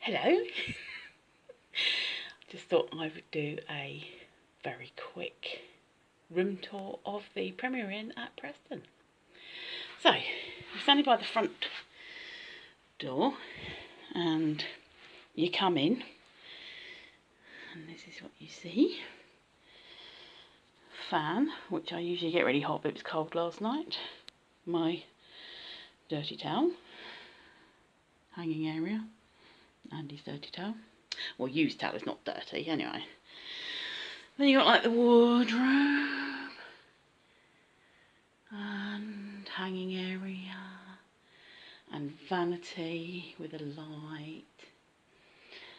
Hello. Just thought I would do a very quick room tour of the Premier Inn at Preston. So, we're standing by the front door and you come in and this is what you see. Fan, which I usually get really hot but it was cold last night. My dirty towel. Hanging area. Andy's dirty towel. Well, used towel is not dirty, anyway. Then you got like the wardrobe and hanging area and vanity with a light.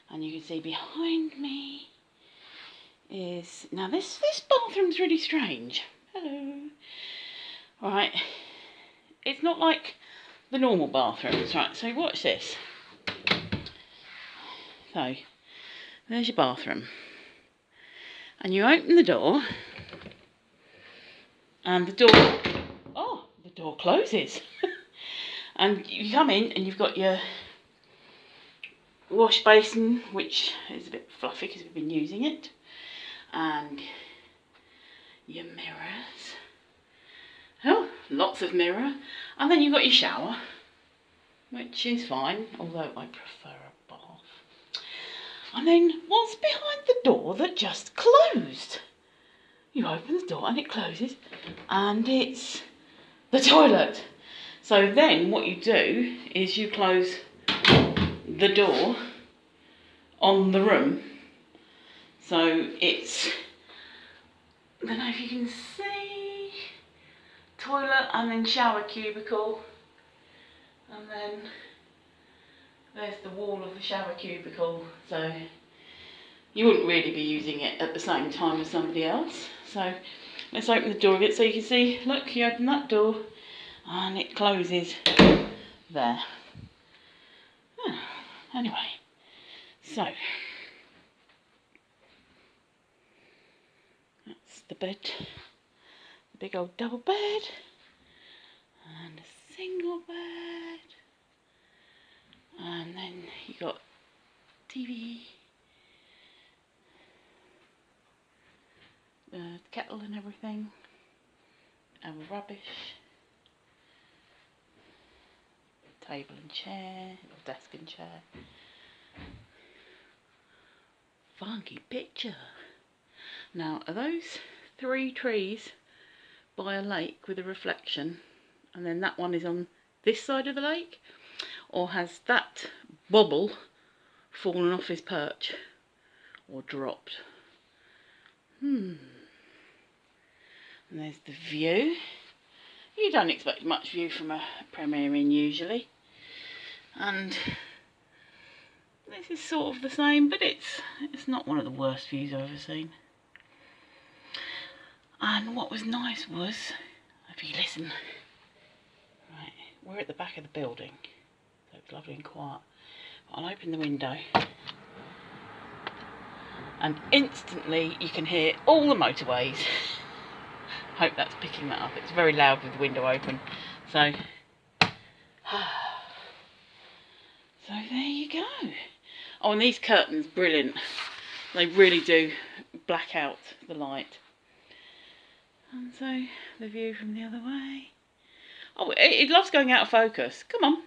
And you can see behind me is, now this bathroom's really strange. Hello. Right, it's not like the normal bathrooms, right? So watch this. So, there's your bathroom. And you open the door. And the door closes. And you come in and you've got your wash basin, which is a bit fluffy because we've been using it. And your mirrors. Oh, lots of mirror. And then you've got your shower, which is fine, although I prefer a bath. And then what's behind the door that just closed? You open the door and it closes and it's the toilet. So then what you do is you close the door on the room. So it's, I don't know if you can see, toilet and then shower cubicle. And then there's the wall of the shower cubicle, so you wouldn't really be using it at the same time as somebody else. So let's open the door a bit so you can see, look, you open that door and it closes there. Anyway, so that's the bed, the big old double bed and a single bed. And then you got TV, kettle and everything, and rubbish, table and chair, or desk and chair. Funky picture. Now, are those 3 trees by a lake with a reflection, and then that one is on this side of the lake? Or has that bobble fallen off his perch or dropped? And there's the view. You don't expect much view from a Premier Inn usually. And this is sort of the same, but it's not one of the worst views I've ever seen. And what was nice was, if you listen, right, we're at the back of the building. So it's lovely and quiet. I'll open the window and instantly you can hear all the motorways. Hope that's picking that up. It's very loud with the window open. So there you go. Oh, and these curtains, brilliant. They really do black out the light. And so the view from the other way. Oh, it loves going out of focus. Come on.